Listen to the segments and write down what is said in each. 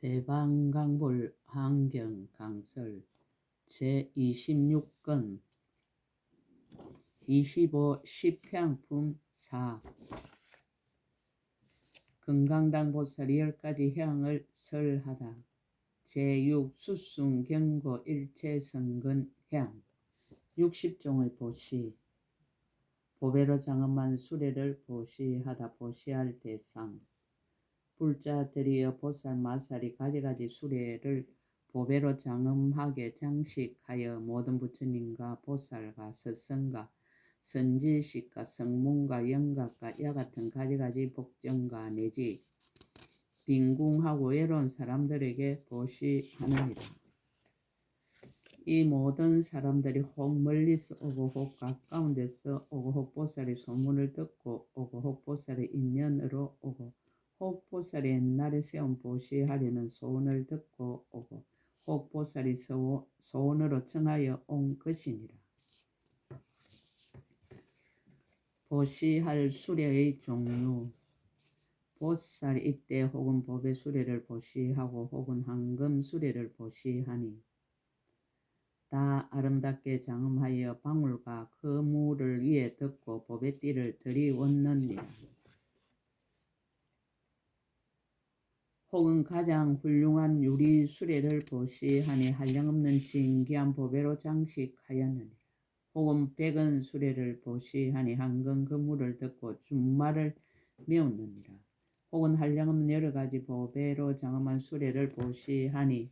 대방강불 환경강설 제26건 25 10향품 4 금강당보살이 10가지 향을 설하다. 제6 수승경고 일체성근향 60종의 보시 보배로 장엄한 수레를 보시하다. 보시할 대상 불자들이여 보살 마살이 가지가지 수레를 보배로 장엄하게 장식하여 모든 부처님과 보살과 서성가 선지식과 성문과 영각과 이와 같은 가지가지 복정과 내지 빈궁하고 외로운 사람들에게 보시하느니라. 이 모든 사람들이 혹 멀리서 오고 혹 가까운 데서 오고 혹 보살의 소문을 듣고 오고 혹 보살의 인연으로 오고 혹 보살이 옛날에 세운 보시하려는 소원을 듣고 오고 혹 보살이 소원으로 청하여 온 것이니라. 보시할 수레의 종류 보살이 이때 혹은 보배 수레를 보시하고 혹은 황금 수레를 보시하니 다 아름답게 장엄하여 방울과 그물을 위에 덮고 보배띠를 들이얹느니라. 혹은 가장 훌륭한 유리 수레를 보시하니 한량없는 진귀한 보배로 장식하였느니라. 혹은 백은 수레를 보시하니 황금 그물을 덮고 준말을 메웠느니라. 혹은 한량없는 여러가지 보배로 장엄한 수레를 보시하니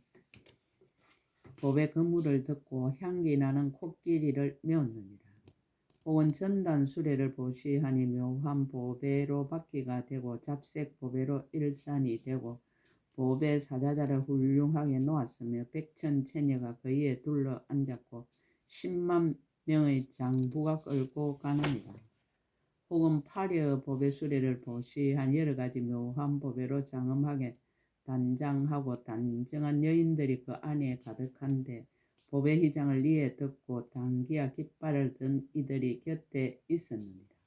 보배 그물을 덮고 향기나는 코끼리를 메웠느니라. 혹은 전단 수레를 보시하니 묘한 보배로 바퀴가 되고 잡색 보배로 일산이 되고 보배 사자자를 훌륭하게 놓았으며 백천체녀가 그 위에 둘러 앉았고 10만 명의 장부가 끌고 가느니라. 혹은 파려 보배 수레를 보시한 여러가지 묘한 보배로 장엄하게 단장하고 단정한 여인들이 그 안에 가득한데 보배 휘장을 위에 덮고 당기와 깃발을 든 이들이 곁에 있었느니라.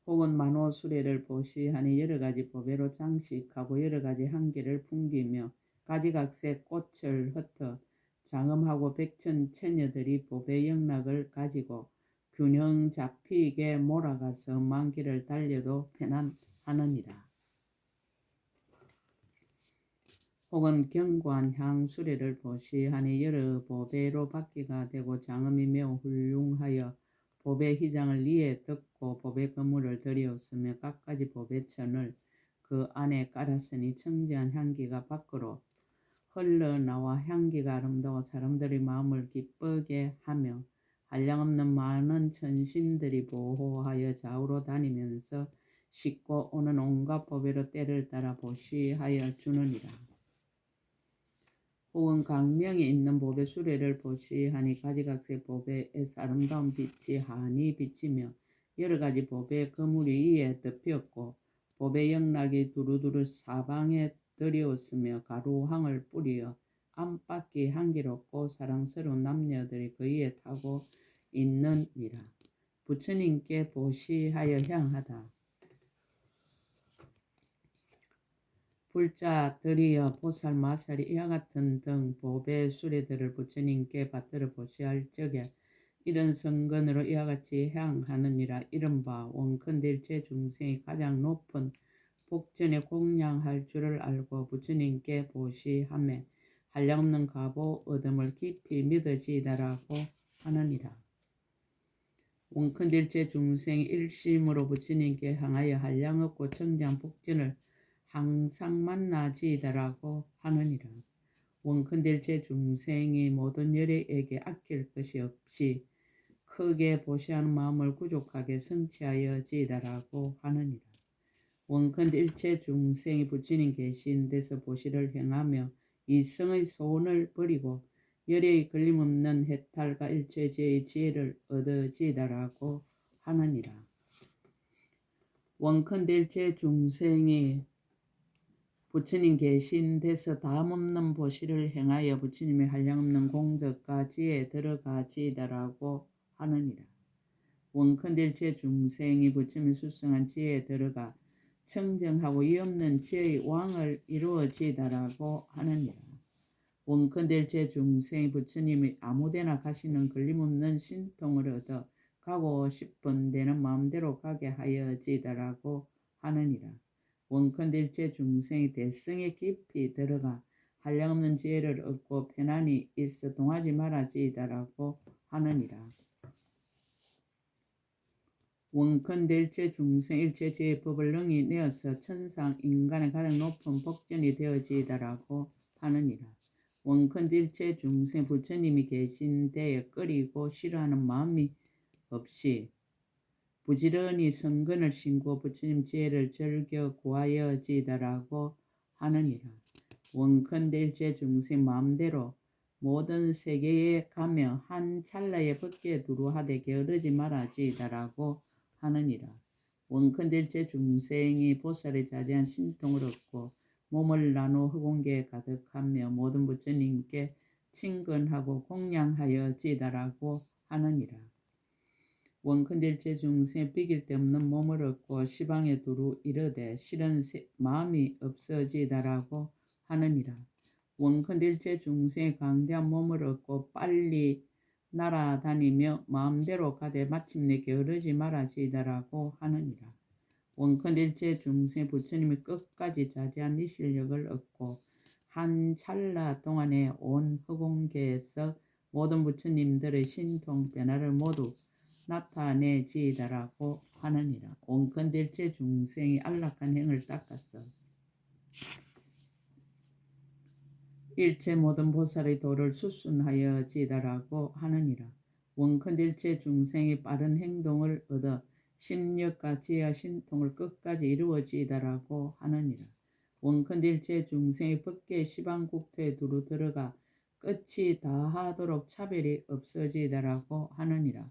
혹은 만호 수레를 보시하니 여러가지 보배로 장식하고 여러가지 향기를 풍기며 가지각색 꽃을 흩어 장엄하고 백천 체녀들이 보배 영락을 가지고 균형 잡히게 몰아가서 만기를 달려도 편안하느니라. 혹은 견고한 향수레를 보시하니 여러 보배로 바퀴가 되고 장엄이 매우 훌륭하여 보배 휘장을 위에 덮고 보배 그물을 들이었으며 갖가지 보배천을 그 안에 깔았으니 청지한 향기가 밖으로 흘러나와 향기가 아름다워 사람들의 마음을 기쁘게 하며 한량없는 많은 천신들이 보호하여 좌우로 다니면서 싣고 오는 온갖 보배로 때를 따라 보시하여 주느니라. 혹은 강명이 있는 보배 수레를 보시하니 가지각색 보배에서 아름다운 빛이 환히 비치며 여러가지 보배 그물이 위에 덮였고 보배 영락이 두루두루 사방에 들이었으며 가루황을 뿌리어 안팎이 향기롭고 사랑스러운 남녀들이 그 위에 타고 있느니라. 부처님께 보시하여 향하다. 불자들이여 보살 마살이 이와 같은 등 보배 수레들을 부처님께 받들어 보시할 적에 이런 성근으로 이와 같이 향하느니라. 이른바 원컨대 일체 중생이 가장 높은 복전에 공양할 줄을 알고 부처님께 보시하며 한량없는 가보 얻음을 깊이 믿어지이다라고 하느니라. 원컨대 일체 중생이 일심으로 부처님께 향하여 한량없고 청장 복전을 항상 만나지이다라고 하느니라. 원컨대 일체 중생이 모든 열애에게 아낄 것이 없이 크게 보시하는 마음을 구족하게 성취하여 지이다라고 하느니라. 원컨대 일체 중생이 부처님 계신 데서 보시를 행하며 이성의 소원을 버리고 열애의 걸림없는 해탈과 일체제의 지혜를 얻어지이다라고 하느니라. 원컨대 일체 중생이 부처님 계신 데서 다함없는 보시를 행하여 부처님의 한량없는 공덕과 지혜에 들어가지이다라고 하느니라. 원컨대 일체 중생이 부처님의 수성한 지혜에 들어가 청정하고 이 없는 지의 왕을 이루어지다라고 하느니라. 원컨댈 제 중생이 부처님이 아무데나 가시는 걸림없는 신통을 얻어 가고 싶은 데는 마음대로 가게 하여지다라고 하느니라. 원컨댈 제 중생이 대성에 깊이 들어가 한량없는 지혜를 얻고 편안히 있어 동하지 말아지다라고 하느니라. 원컨댈 제 중생 일체 지의 법을 능히 내어서 천상 인간의 가장 높은 복전이 되어지다라고 하느니라. 원컨댈 제 중생 부처님이 계신 데에 꺼리고 싫어하는 마음이 없이 부지런히 성근을 신고 부처님 지혜를 즐겨 구하여지다라고 하느니라. 원컨댈 제 중생 마음대로 모든 세계에 가며 한 찰나에 벗게 두루하되 게으르지 말아지다라고 하느니라. 원컨댈 제 중생이 보살의 자제한 신통을 얻고 몸을 나누어 흑공계에 가득하며 모든 부처님께 친근하고 공양하여지다라고 하느니라. 원컨댈 제 중생 비길 데 없는 몸을 얻고 시방에 두루 이르되 싫은 마음이 없어지다라고 하느니라. 원컨댈 제 중생의 강대한 몸을 얻고 빨리 날아다니며 마음대로 가되 마침내 게으르지 말아지다라고 하느니라. 원컨댈 제 중생 부처님이 끝까지 자제한 이 실력을 얻고 한 찰나 동안에 온 흑공계에서 모든 부처님들의 신통 변화를 모두 나타내지다라고 하느니라. 원컨댈 제 중생이 안락한 행을 닦아서 일체 모든 보살의 도를 수순하여지다라고 하느니라. 원컨댈 제 중생이 빠른 행동을 얻어 심력과 지혜와 신통을 끝까지 이루어지다라고 하느니라. 원컨댈 제 중생이 법계 시방국토에 두루 들어가 끝이 다하도록 차별이 없어지다라고 하느니라.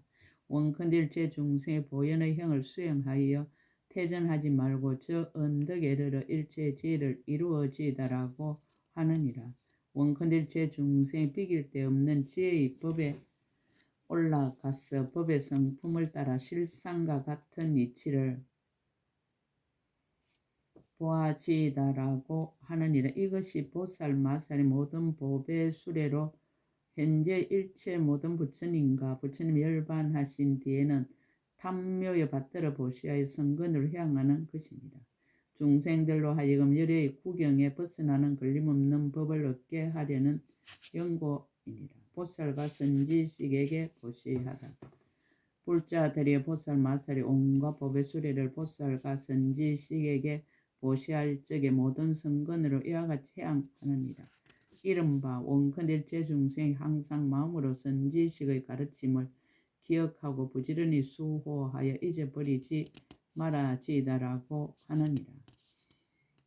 원컨댈 제 중생의 보현의 형을 수행하여 퇴전하지 말고 저 언덕에 이르러 일체의 지혜를 이루어지다라고 하느니라. 원컨댈 제 중생이 비길 데 없는 지혜의 법에 올라가서 법의 성품을 따라 실상과 같은 이치를 보아지다라고 하느니라. 이것이 보살 마살의 모든 보배 수레로 현재 일체 모든 부처님과 부처님 열반하신 뒤에는 탐묘에 받들어 보시하여 성근을 향하는 것입니다. 중생들로 하여금 열의 구경에 벗어나는 걸림없는 법을 얻게 하려는 연고이니라. 보살과 선지식에게 보시하다. 불자들이 보살 마살의 온갖 법의 수레를 보살과 선지식에게 보시할 적에 모든 성근으로 이와 같이 해양하느니라. 이른바 원컨댈 제 중생이 항상 마음으로 선지식의 가르침을 기억하고 부지런히 수호하여 잊어버리지 말아지다라고 하느니라.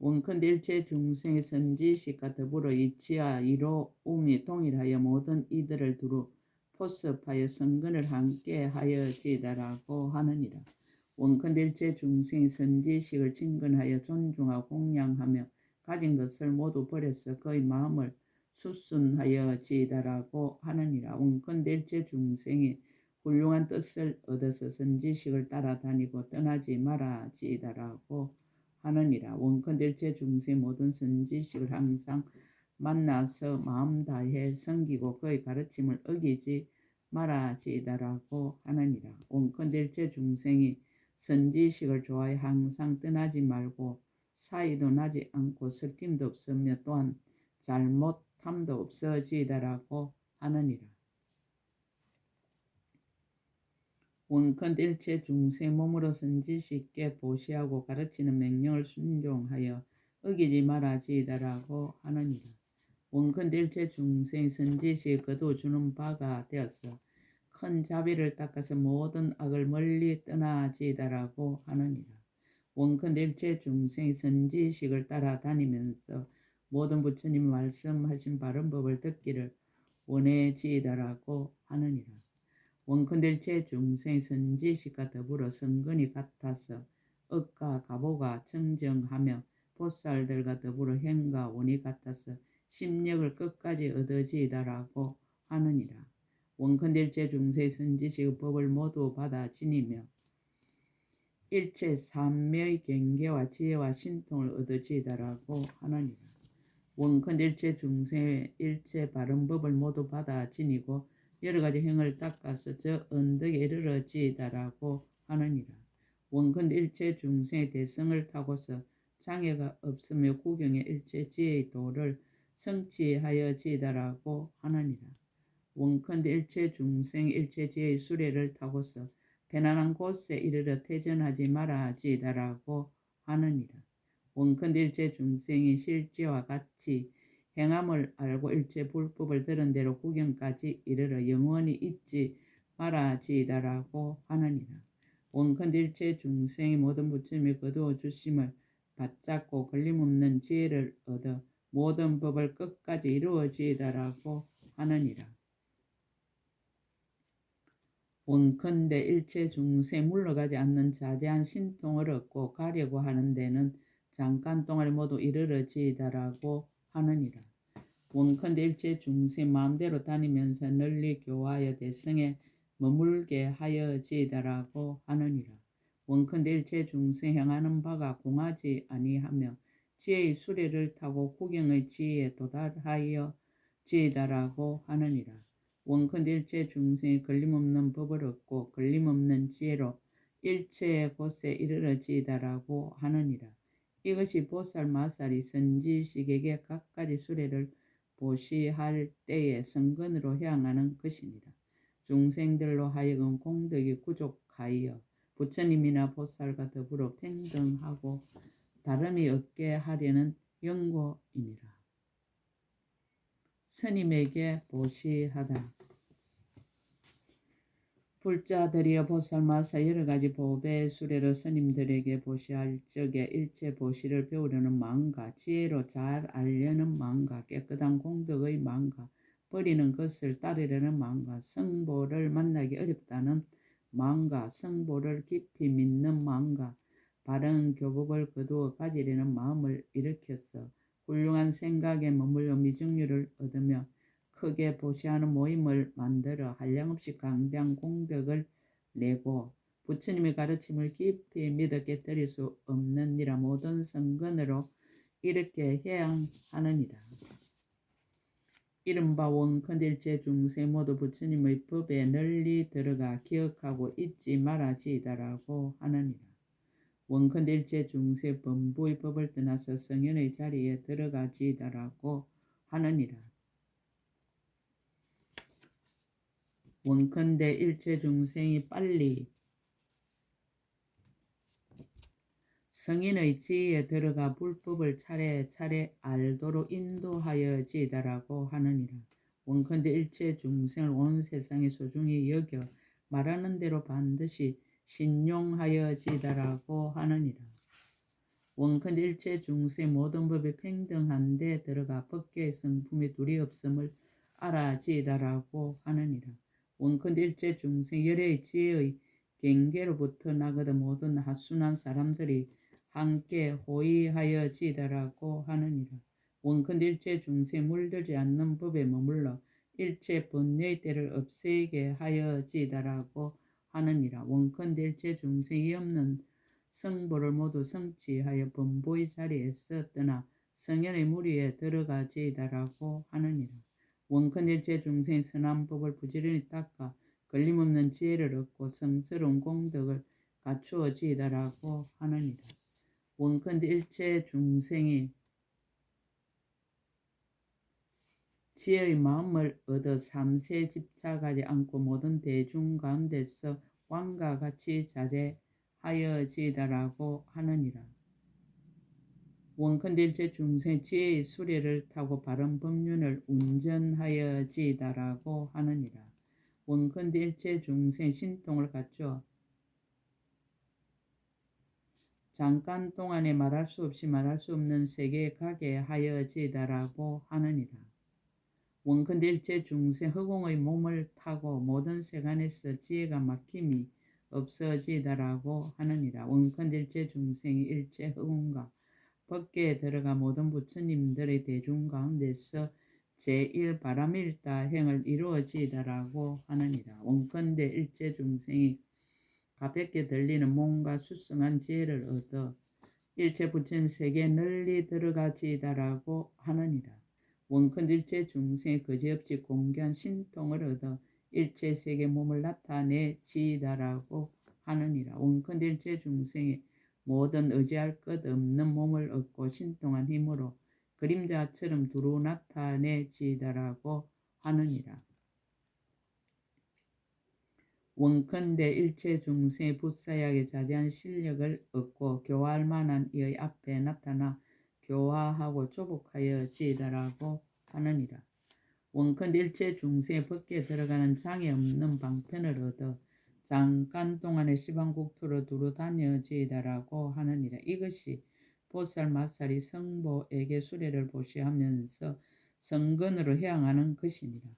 원컨댈 제 중생의 선지식과 더불어 이치와 이로움이 동일하여 모든 이들을 두루 포섭하여 성근을 함께 하여지다라고 하느니라. 원컨댈 제 중생의 선지식을 친근하여 존중하고 공양하며 가진 것을 모두 버려서 그의 마음을 수순하여지다라고 하느니라. 원컨댈 제 중생이 훌륭한 뜻을 얻어서 선지식을 따라다니고 떠나지 말아지다라고 하느니라. 원컨댈 제 중생 모든 선지식을 항상 만나서 마음 다해 섬기고 그의 가르침을 어기지 말아지다라고 하느니라. 원컨댈 제 중생이 선지식을 좋아해 항상 떠나지 말고 사이도 나지 않고 섞임도 없으며 또한 잘못함도 없어지다라고 하느니라. 원컨댈 제 중생 몸으로 선지식께 보시하고 가르치는 명령을 순종하여 어기지 말아지다라고 하느니라. 원컨댈 제 중생 선지식 거두어주는 바가 되어서 큰 자비를 닦아서 모든 악을 멀리 떠나지다라고 하느니라. 원컨댈 제 중생이 선지식을 따라다니면서 모든 부처님 말씀하신 바른 법을 듣기를 원해지다라고 하느니라. 원컨댈 제 중생의 선지식과 더불어 성근이 같아서 억과 가보가 청정하며 보살들과 더불어 행과 원이 같아서 심력을 끝까지 얻어지다라고 하느니라. 원컨댈 제 중생의 선지식의 법을 모두 받아 지니며 일체 삼매의 경계와 지혜와 신통을 얻어지이다라고 하느니라. 원컨대 일체 중생의 일체 바른 법을 모두 받아 지니고 여러 가지 행을 닦아서 저 언덕에 이르러지이다라고 하느니라. 원컨대 일체 중생의 대성을 타고서 장애가 없으며 구경의 일체 지혜의 도를 성취하여지이다라고 하느니라. 원컨대 일체 중생 일체 지혜의 수레를 타고서 편안한 곳에 이르러 퇴전하지 말아지이다라고 하느니라. 원컨대 일체 중생이 실제와 같이 행함을 알고 일체 불법을 들은 대로 구경까지 이르러 영원히 잊지 말아지이다라고 하느니라. 원컨대 일체 중생이 모든 부처님의 거두어 주심을 받잡고 걸림없는 지혜를 얻어 모든 법을 끝까지 이루어지이다라고 하느니라. 원컨대 일체 중생 물러가지 않는 자제한 신통을 얻고 가려고 하는 데는 잠깐 동안에 모두 이르러지이다라고 하느니라. 원컨대 일체 중생 마음대로 다니면서 널리 교화하여 대성에 머물게 하여지이다라고 하느니라. 원컨대 일체 중생 행하는 바가 공하지 아니하며 지혜의 수레를 타고 구경의 지혜에 도달하여 지이다라고 하느니라. 원컨대 일체 중생이 걸림없는 법을 얻고 걸림없는 지혜로 일체의 곳에 이르러지이다라고 하느니라. 이것이 보살 마살이 선지식에게 각가지 수레를 보시할 때에 성근으로 향하는 것이니라. 중생들로 하여금 공덕이 구족하여 부처님이나 보살과 더불어 평등하고 다름이 없게 하려는 연고이니라. 스님에게 보시하다. 불자들이여 보살마사 여러가지 보배 수레로 스님들에게 보시할 적에 일체 보시를 배우려는 마음과 지혜로 잘 알려는 마음과 깨끗한 공덕의 마음과 버리는 것을 따르려는 마음과 성보를 만나기 어렵다는 마음과 성보를 깊이 믿는 마음과 바른 교법을 거두어 가지려는 마음을 일으켜서 훌륭한 생각에 머물러 미증률을 얻으며 크게 보시하는 모임을 만들어 한량없이 강대한 공덕을 내고 부처님의 가르침을 깊이 믿어 깨뜨릴 수 없는 이라 모든 성근으로 이렇게 해야 하느니라. 이른바 원컨대 일체 중생 모두 부처님의 법에 널리 들어가 기억하고 잊지 말아지이다라고 하느니라. 원컨대 일체 중생 범부의 법을 떠나서 성현의 자리에 들어가지이다라고 하느니라. 원컨대 일체 중생이 빨리 성인의 지혜에 들어가 불법을 차례차례 알도록 인도하여지이다라고 하느니라. 원컨대 일체 중생을 온 세상에 소중히 여겨 말하는 대로 반드시 신용하여지이다라고 하느니라. 원컨대 일체 중생 모든 법이 평등한 데 들어가 법계의 성품이 둘이 없음을 알아지이다라고 하느니라. 원컨대 일체 중생 열의 지혜의 경계로부터 나거든 모든 하순한 사람들이 함께 호의하여지이다라고 하느니라. 원컨대 일체 중생 물들지 않는 법에 머물러 일체 번뇌의 때를 없애게 하여지이다라고 하느니라. 원컨대 일체 중생이 없는 성보를 모두 성취하여 범보의 자리에서 떠나 성현의 무리에 들어가지이다라고 하느니라. 원컨대 일체 중생의 선한 법을 부지런히 닦아 걸림없는 지혜를 얻고 성스러운 공덕을 갖추어지이다라고 하느니라. 원컨대 일체 중생이 지혜의 마음을 얻어 삼세에 집착하지 않고 모든 대중 가운데서 왕과 같이 자제하여지이다라고 하느니라. 원컨대 일체 중생 지혜의 수레를 타고 바른 법륜을 운전하여지이다라고 하느니라. 원컨대 일체 중생 신통을 갖추어 잠깐 동안에 말할 수 없이 말할 수 없는 세계에 가게 하여지이다라고 하느니라. 원컨대 일체 중생 허공의 몸을 타고 모든 세간에서 지혜가 막힘이 없어지이다라고 하느니라. 원컨대 일체 중생이 일체 허공과 법계에 들어가 모든 부처님들의 대중 가운데서 제일 바람일다 행을 이루어지이다라고 하느니라. 원컨대 일체 중생이 가볍게 들리는 몸과 수승한 지혜를 얻어 일체 부처님 세계에 널리 들어가지이다라고 하느니라. 원컨일체 중생의 거지없이 공개한 신통을 얻어 일체 세계 몸을 나타내지이다라고 하느니라. 원컨일체 중생의 모든 의지할 것 없는 몸을 얻고 신통한 힘으로 그림자처럼 두루 나타내지이다라고 하느니라. 원컨대 일체 중생의 붓사약에 자제한 실력을 얻고 교화할 만한 이의 앞에 나타나 교화하고 조복하여 지이다라고 하느니라. 원컨대 일체 중생의 벗게 들어가는 장애 없는 방편을 얻어 잠깐 동안의 시방국토로 두루 다녀지이다라고 하느니라. 이것이 보살 마살이 성보에게 수레를 보시하면서 성근으로 해양하는 것이니라.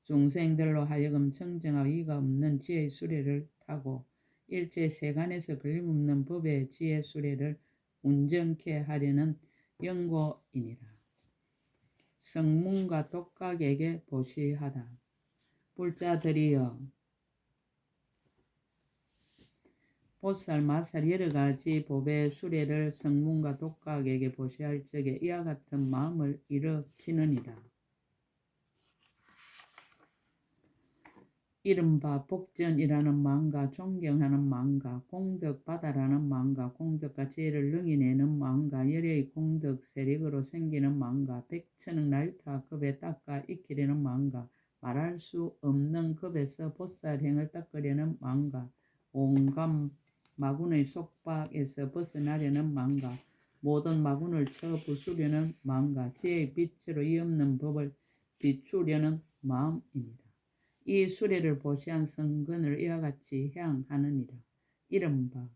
중생들로 하여금 청정하고 이가 없는 지혜의 수레를 타고 일체 세간에서 걸림없는 법의 지혜 수레를 운전케 하려는 연고이니라. 성문과 독각에게 보시하다. 불자들이여, 보살 마살 여러가지 법의 수레를 성문과 독각에게 보시할 적에 이와 같은 마음을 일으키느니라. 이른바 복전이라는 마음과 존경하는 마음과 공덕받아라는 마음과 공덕과 지혜를 능이내는 마음과 열의 공덕 세력으로 생기는 마음과 백천억 나유타 급에 닦아 익히려는 마음과 말할 수 없는 급에서 보살행을 닦으려는 마음과 온갖 마군의 속박에서 벗어나려는 마음과 모든 마군을 쳐 부수려는 마음과 지혜의 빛으로 이 없는 법을 비추려는 마음입니다. 이 수레를 보시한 성근을 이와 같이 향하느니라. 이른바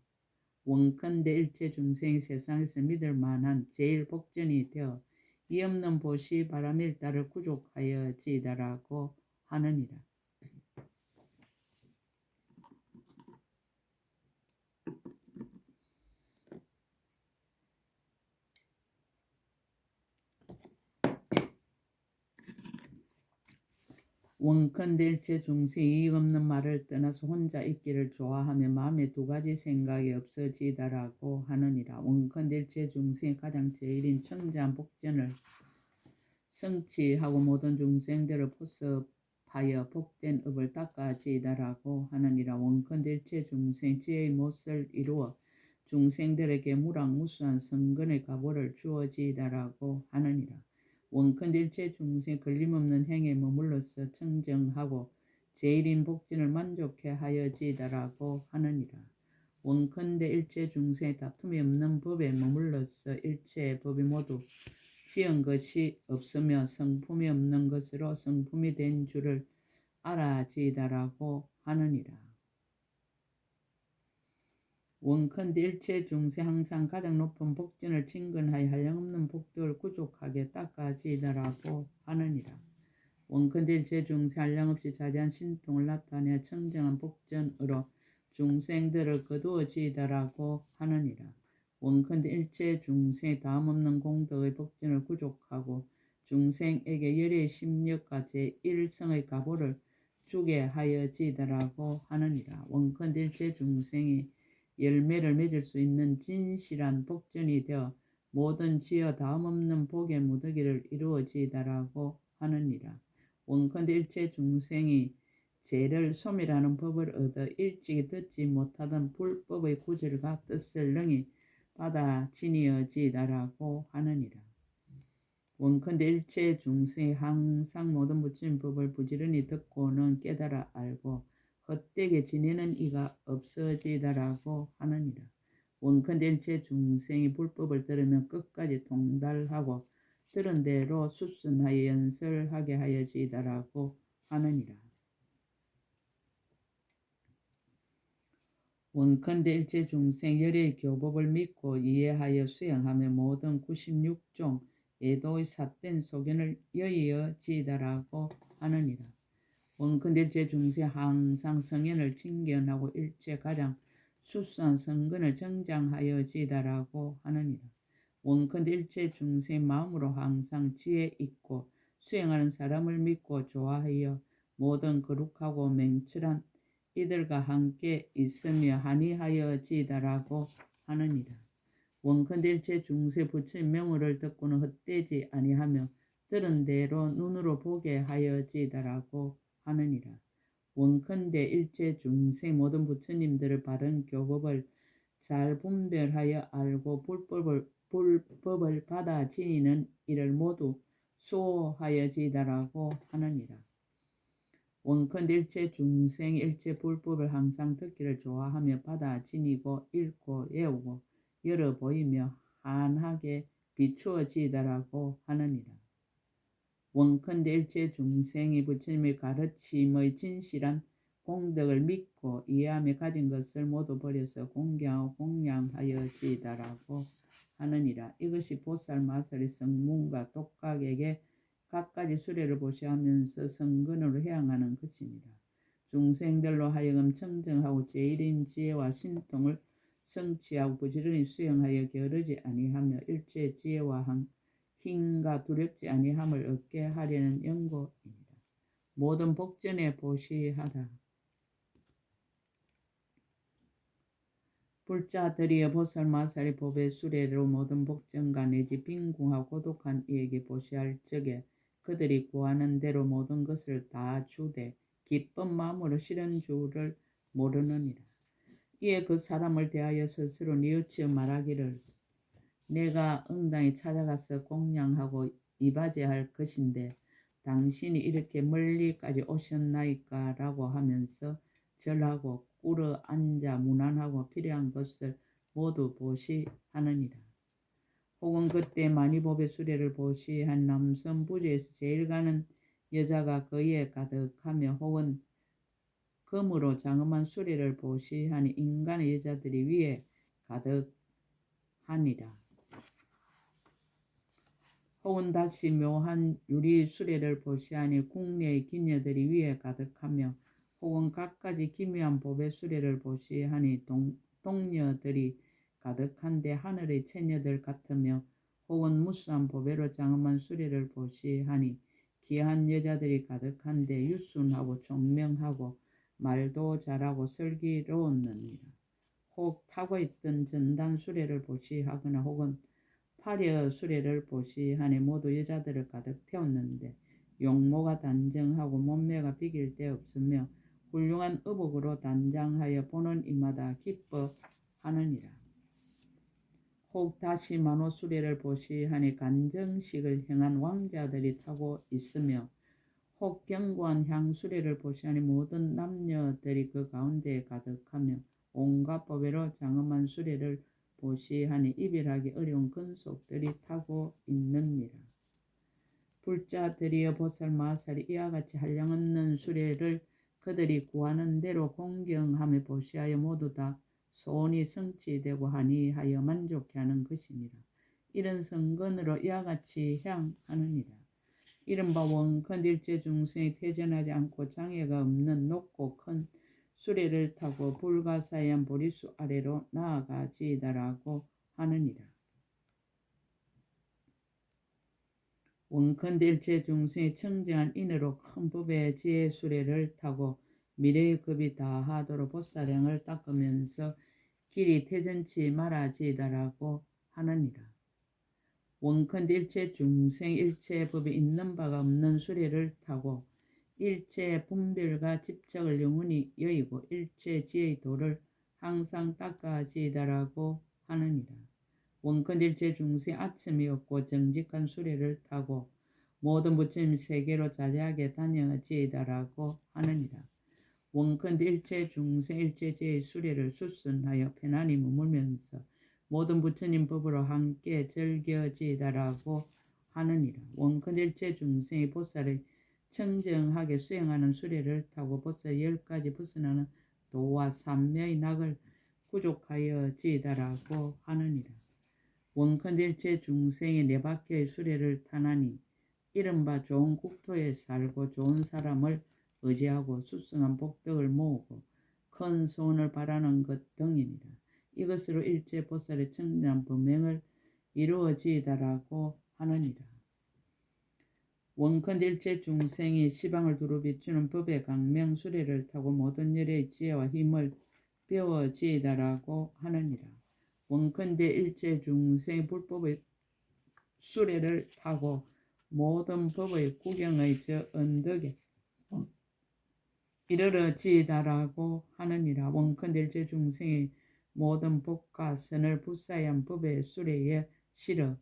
원컨대 일체 중생이 세상에서 믿을 만한 제일 복전이 되어 이 없는 보시 바라밀다를 구족하여 지이다라고 하느니라. 원컨대 일체 중생이 이익 없는 말을 떠나서 혼자 있기를 좋아하며 마음에 두 가지 생각이 없어지다라고 하느니라. 원컨대 일체 중생의 가장 제일인 청자한 복전을 성취하고 모든 중생들을 포섭하여 복된 업을 닦아지이다라고 하느니라. 원컨대 일체 중생 지혜의 못을 이루어 중생들에게 무랑무수한 성근의 가보를 주어지이다라고 하느니라. 원컨대 일체 중생 걸림없는 행에 머물러서 청정하고 제일인 복전을 만족해 하여지이다라고 하느니라. 원컨대 일체 중생의 다툼이 없는 법에 머물러서 일체의 법이 모두 지은 것이 없으며 성품이 없는 것으로 성품이 된 줄을 알아지이다라고 하느니라. 원컨대 일체 중생 항상 가장 높은 복전을 진근하여 한량없는 복덕을 구족하게 닦아지이다라고 하느니라. 원컨대 일체 중생 한량없이 자제한 신통을 나타내 청정한 복전으로 중생들을 거두어지이다라고 하느니라. 원컨대 일체 중생의 다음없는 공덕의 복전을 구족하고 중생에게 열의 심력과 제1성의 가보를 주게 하여지이다라고 하느니라. 원컨대 일체 중생이 열매를 맺을 수 있는 진실한 복전이 되어 모든 지어 다음없는 복의 무더기를 이루어지이다라고 하느니라. 원컨대 일체 중생이 죄를 소멸하는 법을 얻어 일찍이 듣지 못하던 불법의 구절과 뜻을 능히 받아 지니어지이다라고 하느니라. 원컨대 일체 중생이 항상 모든 부처님 법을 부지런히 듣고는 깨달아 알고 헛되게 지내는 이가 없어지다라고 하느니라. 원컨대 일체 중생이 불법을 들으면 끝까지 통달하고 들은 대로 수순하여 연설하게 하여지다라고 하느니라. 원컨대 일체 중생 열의 교법을 믿고 이해하여 수행하며 모든 96종 예도의 삿된 소견을 여의어지다라고 하느니라. 원컨대 일체 중생 항상 성현을 칭견하고 일체 가장 수수한 성근을 정장하여지다라고 하느니라. 원컨대 일체 중생 마음으로 항상 지혜 있고 수행하는 사람을 믿고 좋아하여 모든 거룩하고 맹철한 이들과 함께 있으며 한이하여지이다라고 하느니라. 원컨대 일체 중세 부처의 명호를 듣고는 헛되지 아니하며 들은 대로 눈으로 보게 하여지이다라고 하느니라. 원컨대 일체 중세 모든 부처님들의 바른 교법을 잘 분별하여 알고 불법을 받아 지니는 이를 모두 수호하여지이다라고 하느니라. 원컨대 일체 중생 일체 불법을 항상 듣기를 좋아하며 받아 지니고 읽고 외우고 열어 보이며 한하게 비추어지이다라고 하느니라. 원컨대 일체 중생이 부처님의 가르침의 진실한 공덕을 믿고 이해하며 가진 것을 모두 버려서 공경하고 공양하여지이다라고 하느니라. 이것이 보살 마살의 성문과 독각에게 각가지 수레를 보시하면서 성근으로 해양하는 것이니라. 중생들로 하여금 청정하고 제일인 지혜와 신통을 성취하고 부지런히 수행하여 게으르지 아니하며 일체 지혜와 힘과 두렵지 아니함을 얻게 하려는 연고이니라. 모든 복전에 보시하다. 불자들이여 보살 마살의 법의 수레로 모든 복전가 내지 빈궁하고 고독한 이에게 보시할 적에 그들이 구하는 대로 모든 것을 다 주되 기쁜 마음으로 실은 줄을 모르느니라. 이에 그 사람을 대하여 스스로 뉘우치어 말하기를 내가 응당히 찾아가서 공양하고 이바지할 것인데 당신이 이렇게 멀리까지 오셨나이까 라고 하면서 절하고 꿇어 앉아 문안하고 필요한 것을 모두 보시하느니라. 혹은 그때 만이법의 수레를 보시한 남성 부지에서 제일 가는 여자가 그에 가득하며 혹은 금으로 장엄한 수레를 보시하니 인간의 여자들이 위에 가득하니라. 혹은 다시 묘한 유리 수레를 보시하니 국내의 기녀들이 위에 가득하며 혹은 갖가지 기묘한 법의 수레를 보시하니 동녀들이 가득한데 하늘의 처녀들 같으며 혹은 무수한 보배로 장엄한 수레를 보시하니 귀한 여자들이 가득한데 유순하고 총명하고 말도 잘하고 슬기로웠느니라. 혹 타고 있던 전단 수레를 보시하거나 혹은 파려 수레를 보시하니 모두 여자들을 가득 태웠는데 용모가 단정하고 몸매가 비길 데 없으며 훌륭한 의복으로 단장하여 보는 이마다 기뻐하느니라. 혹 다시 만호 수레를 보시하니 간정식을 행한 왕자들이 타고 있으며 혹 견고한 향수레를 보시하니 모든 남녀들이 그 가운데에 가득하며 온갖 보배로 장엄한 수레를 보시하니 이별하기 어려운 근속들이 타고 있느니라. 불자들이여 보살 마살이 이와 같이 한량없는 수레를 그들이 구하는 대로 공경하며 보시하여 모두 다 소원이 성취되고 하니 하여 만족해 하는 것이니라. 이런 성근으로 이와 같이 향하느니라. 이른바 원컨대 일체 중생이 퇴전하지 않고 장애가 없는 높고 큰 수레를 타고 불가사의한 보리수 아래로 나아가지이다라고 하느니라. 원컨대 일체 중생이 청정한 인으로 큰 법의 지혜 수레를 타고 미래의 급이 다하도록 보살행을 닦으면서 길이 퇴전치 말아지이다라고 하느니라. 원컨대 일체 중생 일체 법이 있는 바가 없는 수레를 타고 일체 분별과 집착을 영원히 여의고 일체 지혜의 도를 항상 닦아지이다라고 하느니라. 원컨대 일체 중생 아첨이 없고 정직한 수레를 타고 모든 부처님 세계로 자제하게 다녀지이다라고 하느니라. 원컨대 일체 중생 일체 지혜의 수레를 수순하여 편안히 머물면서 모든 부처님 법으로 함께 즐겨지이다라고 하느니라. 원컨대 일체 중생이 보살의 청정하게 수행하는 수레를 타고 보살 10가지 벗어나는 도와 삼매의 낙을 구족하여 지이다라고 하느니라. 원컨대 일체 중생이 네 바퀴의 수레를 타나니 이른바 좋은 국토에 살고 좋은 사람을 의지하고 수승한 복덕을 모으고 큰 소원을 바라는 것 등이니라. 이것으로 일체 보살의 청정한 범행을 이루어지이다라고 하느니라. 원컨대 일체 중생이 시방을 두루 비추는 법의 강명 수레를 타고 모든 열의 지혜와 힘을 배워지이다라고 하느니라. 원컨대 일체 중생이 불법의 수레를 타고 모든 법의 구경의 저 언덕에 이르러지이다라고 하느니라. 원컨대 일체 중생이 모든 법과 선을 불사한 법의 수레에 실어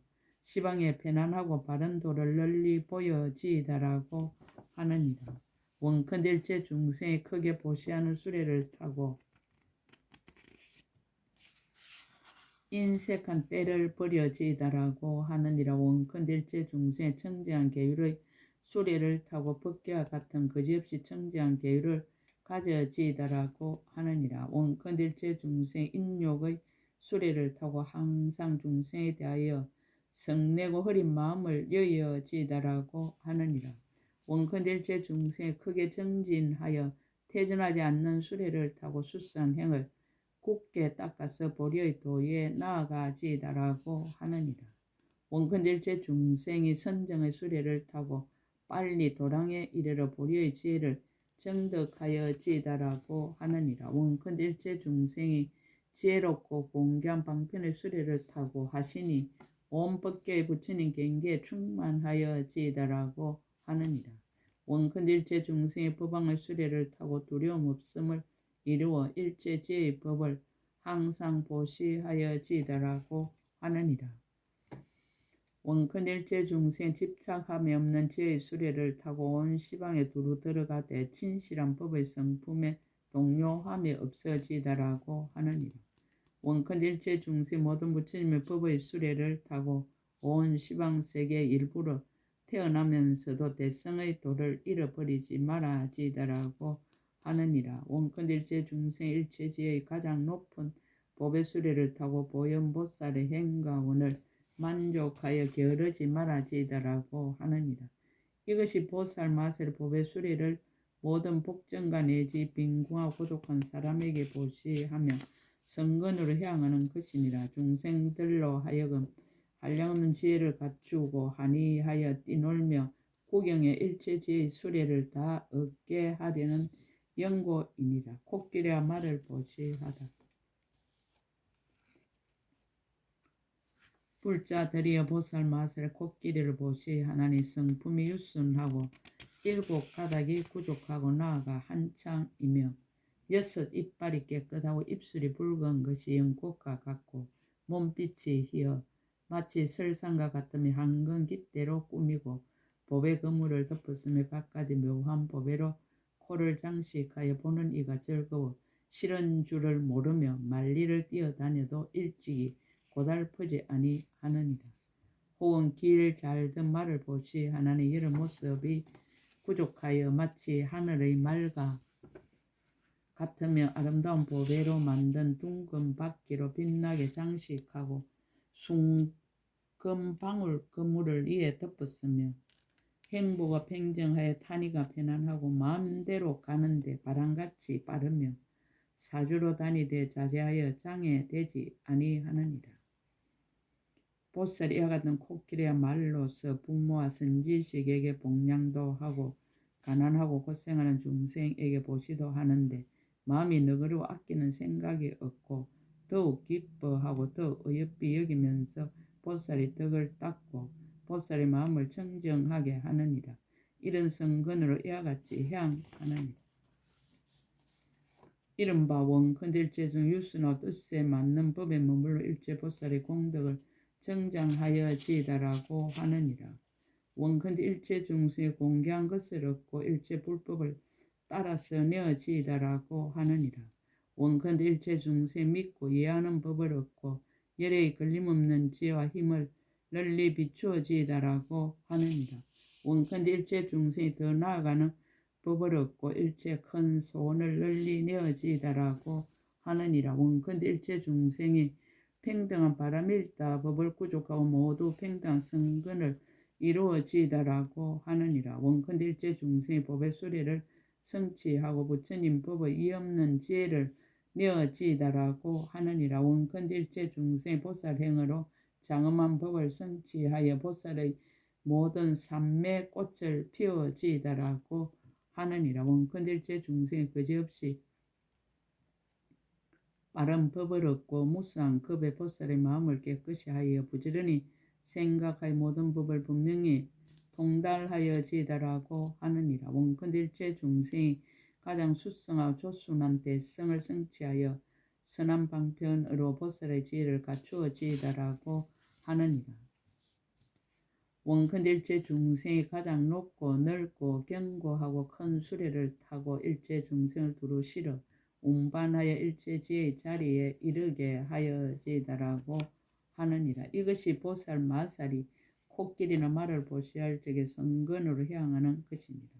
시방에 편안하고 바른 도를 널리 보여지이다라고 하느니라. 원컨대 일체 중생이 크게 보시하는 수레를 타고 인색한 때를 버려지이다라고 하느니라. 원컨대 일체 중생의 청정한 계율의 수레를 타고 법계와 같은 거지없이 청정한 계율을 가져지이다라고 하느니라. 원컨대 일체 중생의 인욕의 수레를 타고 항상 중생에 대하여 성내고 흐린 마음을 여여지이다라고 하느니라. 원컨대 일체 중생이 크게 정진하여 퇴전하지 않는 수레를 타고 수상 행을 굳게 닦아서 보리의 도에 나아가지이다라고 하느니라. 원컨대 일체 중생이 선정의 수레를 타고 빨리 도랑에 이르러 보리의 지혜를 정득하여지이다라고 하느니라. 원컨대 일체 중생이 지혜롭고 공개한 방편의 수레를 타고 하시니 온 법계의 부처님 경계에 충만하여지이다라고 하느니라. 원컨대 일체 중생의 법왕의 수레를 타고 두려움 없음을 이루어 일체 지혜의 법을 항상 보시하여지이다라고 하느니라. 원컨대 일체 중생 집착함이 없는 지혜의 수레를 타고 온 시방에 두루 들어가되 진실한 법의 성품에 동요함이 없어지이다라고 하느니라. 원컨대 일체 중생 모든 부처님의 법의 수레를 타고 온 시방세계 일부러 태어나면서도 대성의 도를 잃어버리지 말아지이다라고 하느니라. 원컨대 일체 중생 일체지의 가장 높은 법의 수레를 타고 보현보살의 행과 원을 만족하여 게으르지 말아지이다라고 하느니라. 이것이 보살 마셀 법의 수레를 모든 복정가 내지 빈궁하고 고독한 사람에게 보시하며 성근으로 향하는 것이니라. 중생들로 하여금 한량없는 지혜를 갖추고 한이하여 뛰놀며 구경의 일체지혜의 수레를 다 얻게 하려는 연고이니라. 코끼리와 말을 보시하다. 불자들이여 보살 마셀 코끼리를 보시하나니 성품이 유순하고 일곱 가닥이 구족하고 나아가 한창이며 여섯 이빨이 깨끗하고 입술이 붉은 것이 연꽃과 같고 몸빛이 희어 마치 설상과 같으며 한건 깃대로 꾸미고 보배 그물을 덮었으며 갖가지 묘한 보배로 코를 장식하여 보는 이가 즐거워 싫은 줄을 모르며 만리를 뛰어다녀도 일찍이 고달프지 아니하느니라. 혹은 길 잘든 말을 보시하나니 이런 모습이 부족하여 마치 하늘의 말과 같으며 아름다운 보배로 만든 둥근 바퀴로 빛나게 장식하고 숭금 방울 그물을 이에 덮었으며 행보가 팽정하여 타니가 편안하고 마음대로 가는데 바람같이 빠르며 사주로 다니되 자제하여 장애되지 아니하느니라. 보살이 이와 같은 코끼리와 말로서 부모와 선지식에게 복량도 하고 가난하고 고생하는 중생에게 보시도 하는데 마음이 너그러워 아끼는 생각이 없고 더욱 기뻐하고 더 어여삐 여기면서 보살이 덕을 닦고 보살의 마음을 청정하게 하느니라. 이런 성근으로 이와 같이 향하느니라. 이른바 원컨대 일체 중 유순하고 뜻에 맞는 법에 머물러 일체 보살의 공덕을 정장하여지이다라고 하느니라. 원컨대 일체 중생이 공개한 것을 얻고 일체 불법을 따라서 내어지이다라고 하느니라. 원컨대 일체 중생 믿고 이해하는 법을 얻고 열의 걸림없는 지혜와 힘을 널리 비추어지이다라고 하느니라. 원컨대 일체 중생이 더 나아가는 법을 얻고 일체 큰 소원을 널리 내어지이다라고 하느니라. 원컨대 일체 중생이 평등한 바람일다 법을 구족하고 모두 평등한 성근을 이루어지이다라고 하느니라. 원컨대 일체 중생의 법의 수레를 성취하고 부처님 법의 이없는 지혜를 내어지이다라고 하느니라. 원컨대 일체 중생의 보살행으로 장엄한 법을 성취하여 보살의 모든 삼매 꽃을 피워지이다라고 하느니라. 원컨대일체 중생이 그지없이 빠른 법을 얻고 무수한 급의 보살의 마음을 깨끗이 하여 부지런히 생각하여 모든 법을 분명히 통달하여지이다라고 하느니라. 원컨대일체 중생이 가장 수성하고 조순한 대성을 성취하여 선한 방편으로 보살의 지혜를 갖추어지이다라고 하느니라. 원컨대일체 중생이 가장 높고 넓고 견고하고 큰 수레를 타고 일체 중생을 두루 실어 운반하여 일체 지혜의 자리에 이르게 하여지이다라고 하느니라. 이것이 보살 마살이 코끼리나 말을 보시할 적에 성근으로 향하는 것입니다.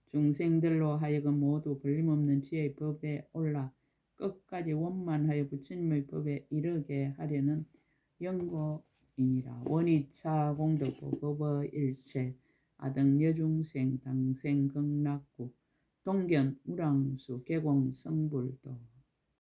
중생들로 하여금 모두 걸림없는 지혜의 법에 올라 끝까지 원만하여 부처님의 법에 이르게 하려는 연고이니라. 원이차 공덕보 법의 일체 아등 여중생 당생 극락구 동견 우랑수 개공 성불도